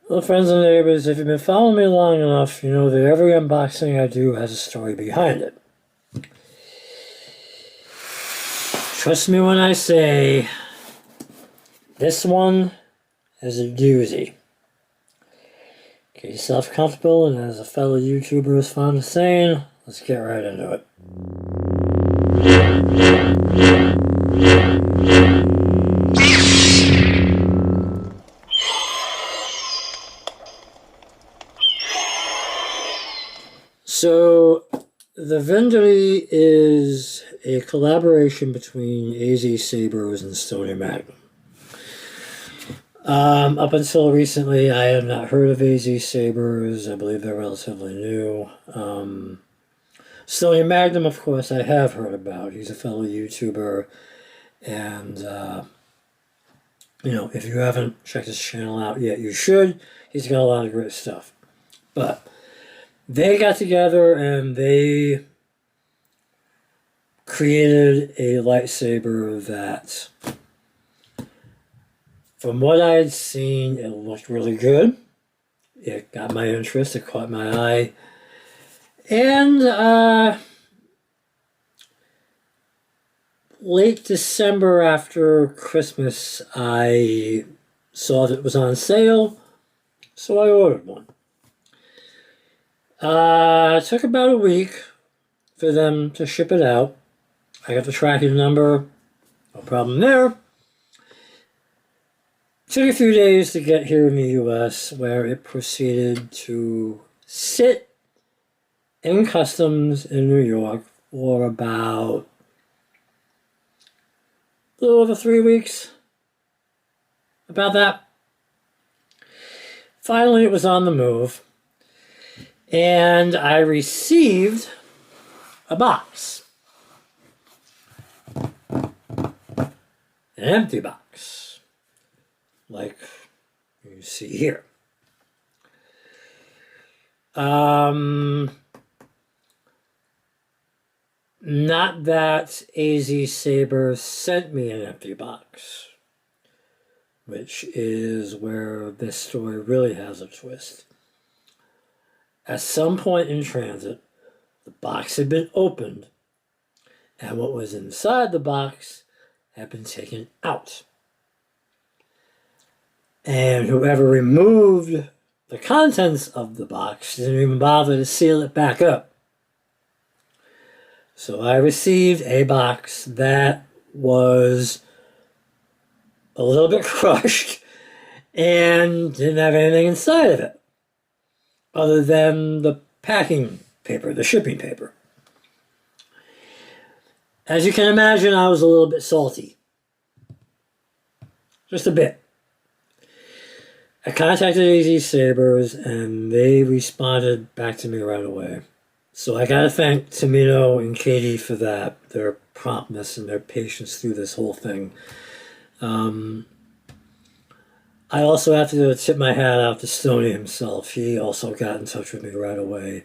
Well, friends and neighbors, if you've been following me long enough, you know that every unboxing I do has a story behind it. Trust me when I say, this one is a doozy. Get yourself comfortable, and as a fellow YouTuber is fond of saying, let's get right into it. So, the Verndari is a collaboration between AZ Sabers and Stoney Magnum. Up until recently, I had not heard of AZ Sabers. I believe they're relatively new. Stoney Magnum, of course, I have heard about. He's a fellow YouTuber, and you know, if you haven't checked his channel out yet, you should. He's got a lot of great stuff. But they got together and they created a lightsaber that, from what I had seen, it looked really good. It got my interest. It caught my eye. And late December after Christmas, I saw that it was on sale, so I ordered one. It took about a week for them to ship it out. I got the tracking number, no problem there. Took a few days to get here in the US, where it proceeded to sit in customs in New York for about a little over 3 weeks. About that. Finally, it was on the move. And I received a box. An empty box. Like you see here. Not that AZ Sabers sent me an empty box, which is where this story really has a twist. At some point in transit, the box had been opened, and what was inside the box had been taken out. And whoever removed the contents of the box didn't even bother to seal it back up. So I received a box that was a little bit crushed and didn't have anything inside of it other than the packing paper, the shipping paper. As you can imagine, I was a little bit salty. Just a bit. I contacted AZ Sabers and they responded back to me right away. So I gotta thank Tamino and Katie for that, their promptness and their patience through this whole thing. I also have to tip my hat out to Stoney himself. He also got in touch with me right away.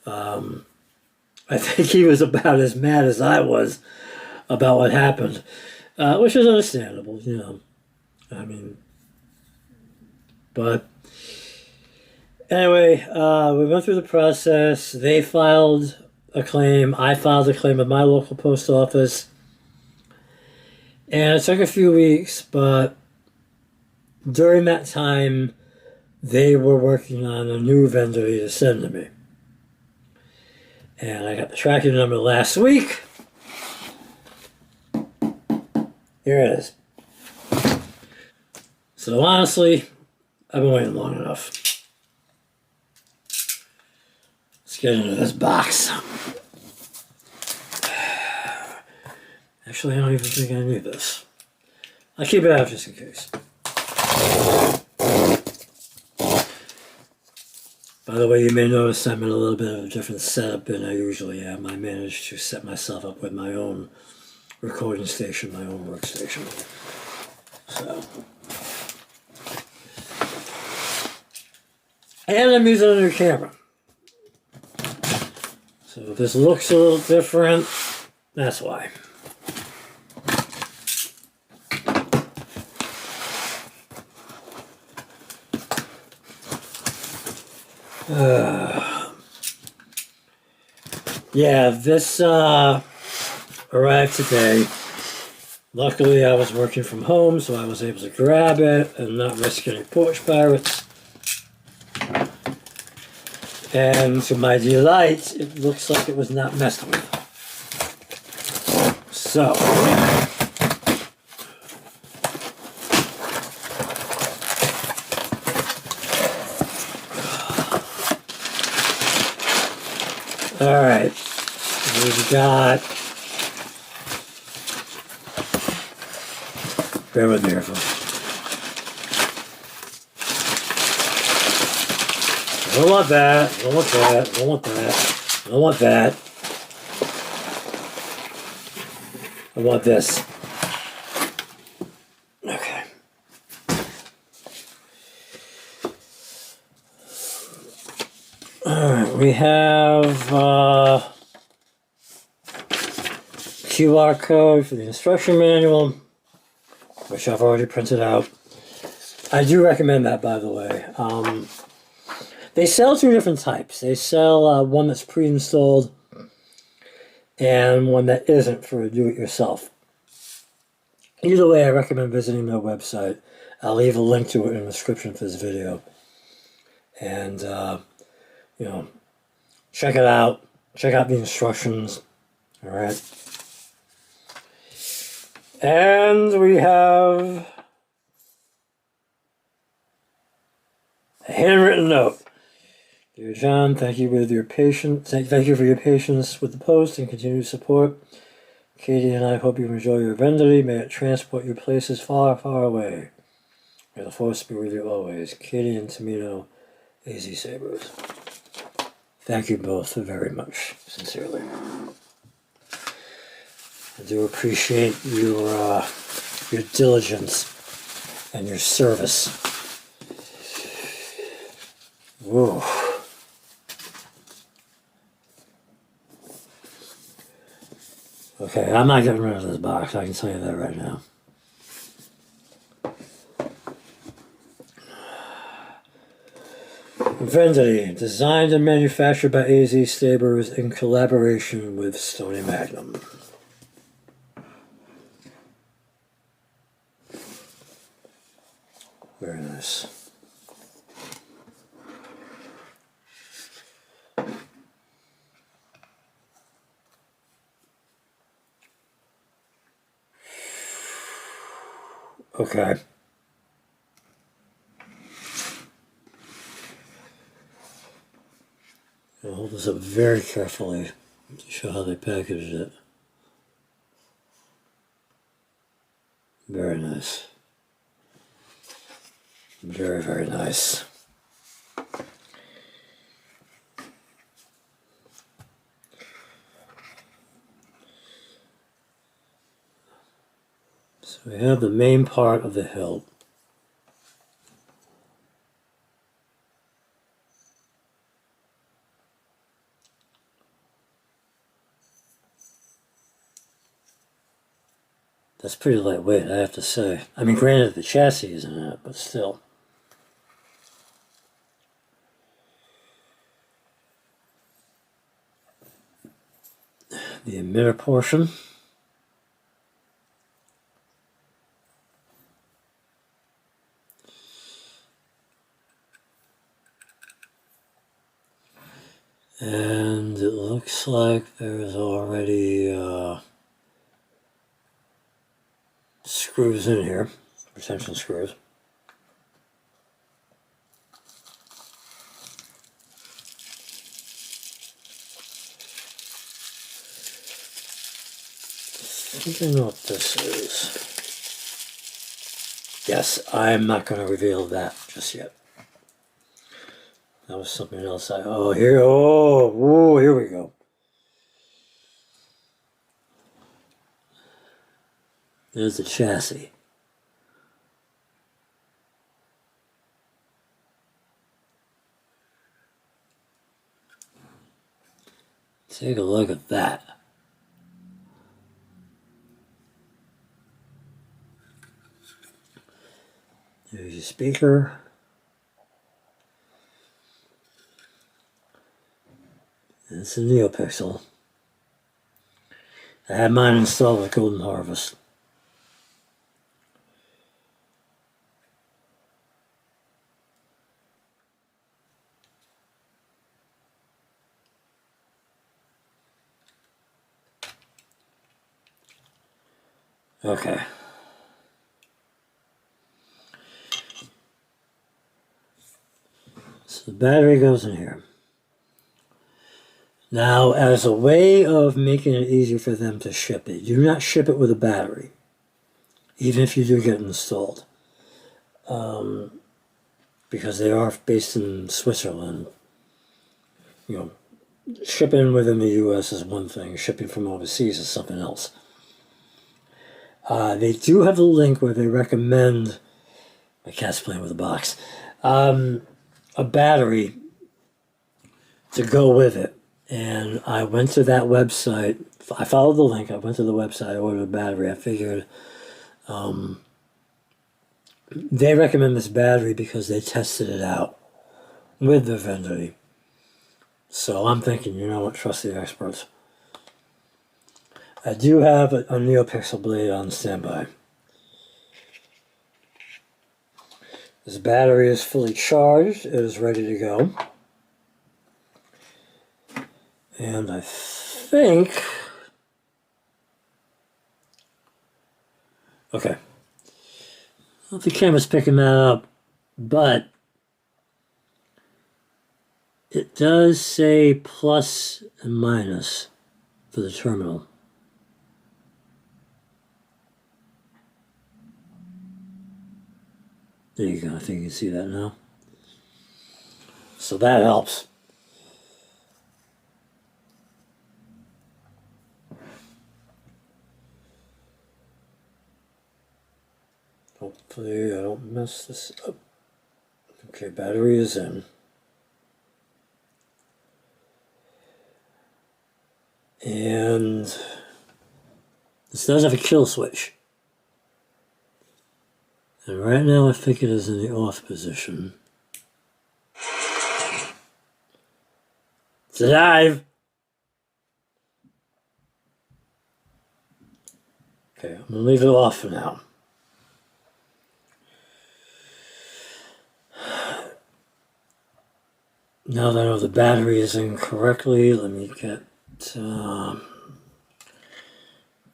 I think he was about as mad as I was about what happened, which is understandable, you know. I mean, but anyway, we went through the process. They filed a claim. I filed a claim at my local post office. And it took a few weeks, but during that time, they were working on a new vendor to send to me. And I got the tracking number last week. Here it is. So honestly, I've been waiting long enough. Let's get into this box. Actually, I don't even think I need this. I'll keep it out just in case. By the way, you may notice I'm in a little bit of a different setup than I usually am. I managed to set myself up with my own recording station, my own workstation. So. And I'm using a new camera. So if this looks a little different, that's why. Yeah, this arrived today. Luckily, I was working from home, so I was able to grab it and not risk any porch pirates. And to my delight, it looks like it was not messed with. So, alright, we've got, bear with me here, folks. I don't want that, I don't want that, I don't want that, I don't want that. I want this. Okay. Alright, we have QR code for the instruction manual, which I've already printed out. I do recommend that, by the way. They sell two different types. They sell one that's pre-installed and one that isn't for do-it-yourself. Either way, I recommend visiting their website. I'll leave a link to it in the description for this video. And, you know, check it out. Check out the instructions. Alright. And we have a handwritten note. Dear John, thank you for your patience with the post and continued support. Katie and I hope you enjoy your Verndari. May it transport you places far, far away. May the force be with you always. Katie and Tamino, AZ Sabers. Thank you both very much, sincerely. I do appreciate your diligence and your service. Whoa. Okay, I'm not getting rid of this box, I can tell you that right now. Verndari, designed and manufactured by AZ Sabers in collaboration with Stoney Magnum. Very nice. Okay. I'll hold this up very carefully to show how they packaged it. Very nice. Very, very nice. So we have the main part of the hilt. That's pretty lightweight, I have to say. I mean, granted, the chassis isn't it, but still. The emitter portion. And it looks like there's already screws in here, retention screws. I think I know what this is. Yes, I'm not going to reveal that just yet. That was something else. Here we go. There's the chassis. Take a look at that. There's your speaker. It's a NeoPixel. I had mine installed with Golden Harvest. Okay. So the battery goes in here. Now, as a way of making it easier for them to ship it, do not ship it with a battery, even if you do get it installed. Because they are based in Switzerland. You know, shipping within the U.S. is one thing, shipping from overseas is something else. They do have a link where they recommend, my cat's playing with a box, a battery to go with it. And I went to that website. I followed the link. I went to the website. I ordered a battery. I figured they recommend this battery because they tested it out with the Verndari. So I'm thinking, you know what? Trust the experts. I do have a NeoPixel blade on standby. This battery is fully charged. It is ready to go. And I think... Okay. I don't know if the camera's picking that up, but it does say plus and minus for the terminal. There you go. I think you can see that now. So that helps. Hopefully I don't mess this up. Okay, battery is in. And this does have a kill switch. And right now I think it is in the off position. It's a dive! Okay, I'm going to leave it off for now. Now that I know the battery is in correctly, let me get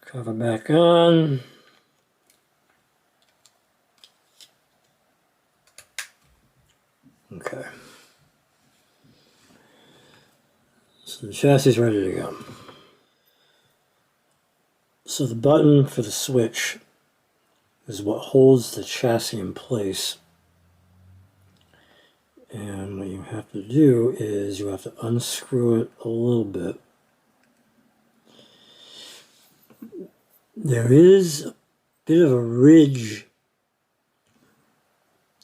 cover back on. Okay. So the chassis is ready to go. So the button for the switch is what holds the chassis in place. And what you have to do is you have to unscrew it a little bit. There is a bit of a ridge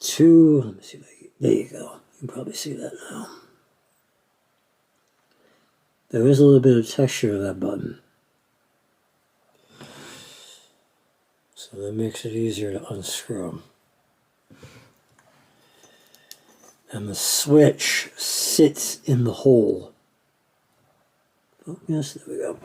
to, let me see, there you go. You can probably see that now. There is a little bit of texture to that button. So that makes it easier to unscrew. And the switch sits in the hole. Oh, yes, there we go.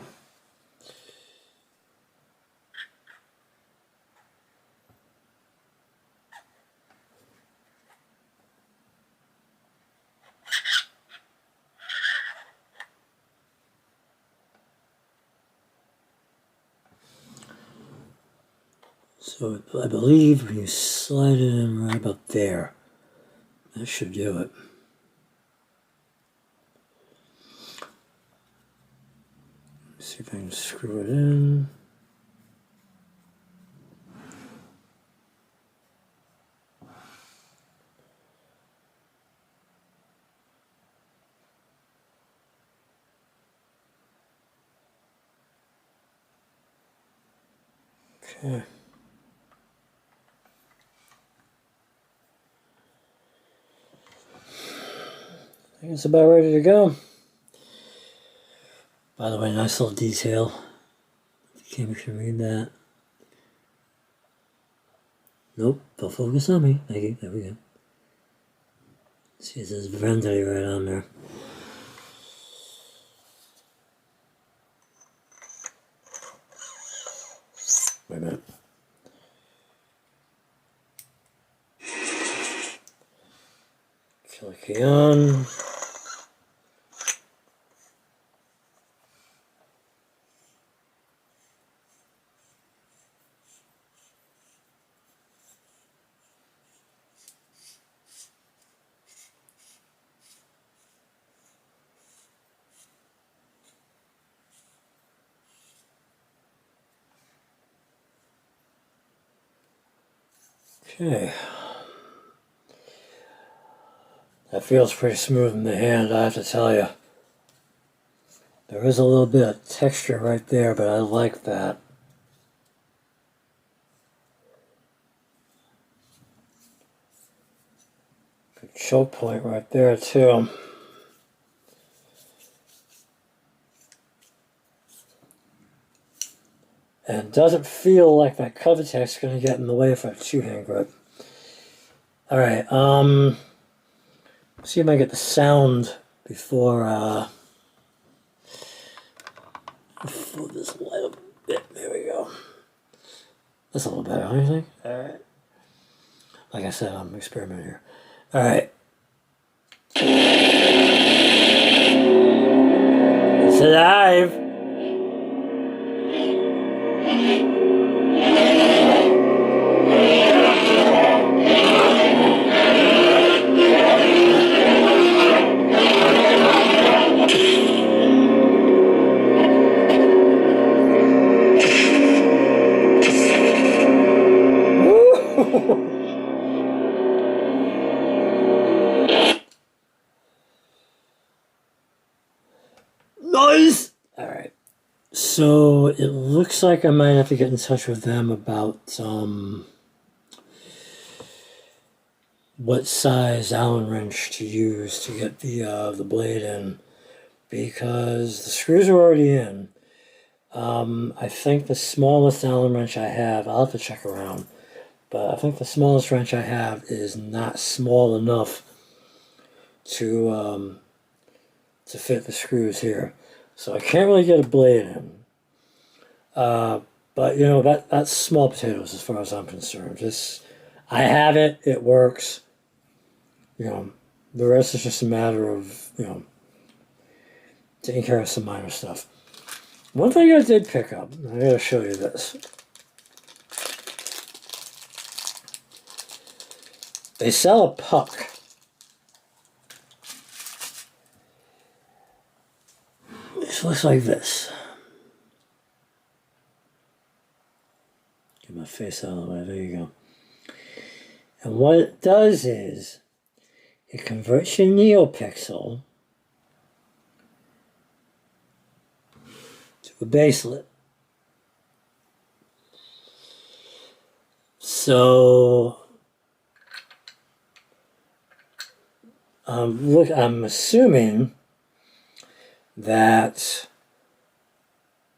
So I believe when you slide it in right about there, that should do it. Let's see if I can screw it in. Okay. I think it's about ready to go. By the way, nice little detail. The camera can read that. Nope, don't focus on me. Thank you. There we go. See, it says Verndari right on there. Clicky on. Okay. That feels pretty smooth in the hand, I have to tell you. There is a little bit of texture right there, but I like that. Good choke point right there, too. And it doesn't feel like that cover text is going to get in the way for a two-hand grip. Alright, see if I get the sound before this light up a bit. There we go. That's a little better, don't you think? Alright. Like I said, I'm experimenting here. Alright. It's alive! Nice! Alright. So it looks like I might have to get in touch with them about what size Allen wrench to use to get the blade in, because the screws are already in. I think the smallest Allen wrench I have, I'll have to check around, but I think the smallest wrench I have is not small enough to fit the screws here. So I can't really get a blade in. But you know, that's small potatoes as far as I'm concerned. I have it, it works. You know, the rest is just a matter of, you know, taking care of some minor stuff. One thing I did pick up, I gotta show you this. They sell a puck. It looks like this. Get my face out of the way, there you go. And what it does is, it converts your NeoPixel to a bracelet. So, look, I'm assuming that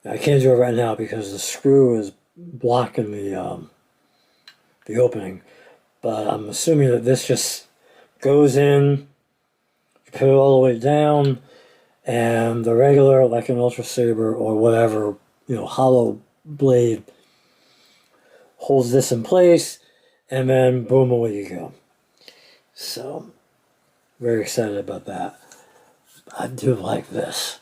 I can't do it right now because the screw is blocking the opening. But I'm assuming that this just goes in, you put it all the way down, and the regular, like an Ultra Saber or whatever, you know, hollow blade holds this in place, and then boom, away you go. So, very excited about that. I do like this.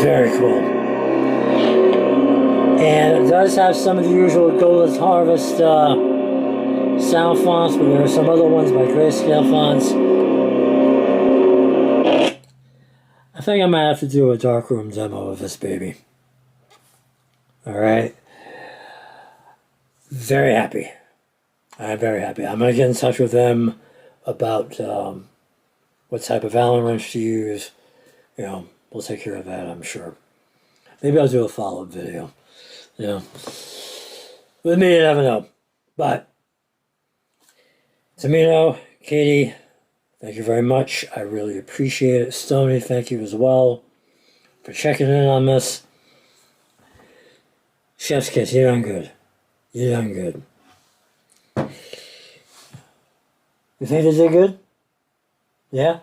Very cool. And it does have some of the usual Golden Harvest sound fonts, but there are some other ones by Grayscale Fonts. I think I might have to do a darkroom demo of this baby. Alright. Very happy. I'm very happy. I'm going to get in touch with them about what type of Allen wrench to use. You know, we'll take care of that, I'm sure. Maybe I'll do a follow-up video. You know, with me, you never know. But, Tamino, Katie, thank you very much. I really appreciate it. Stoney, thank you as well for checking in on this. Chef's kiss, you're done good. You're done good. You think they did good? Yeah?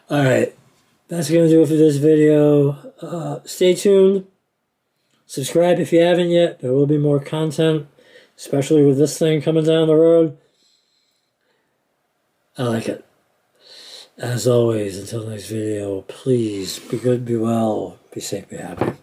Alright, that's going to do it for this video. Stay tuned. Subscribe if you haven't yet. There will be more content, especially with this thing coming down the road. I like it. As always, until next video, please be good, be well, be safe, be happy.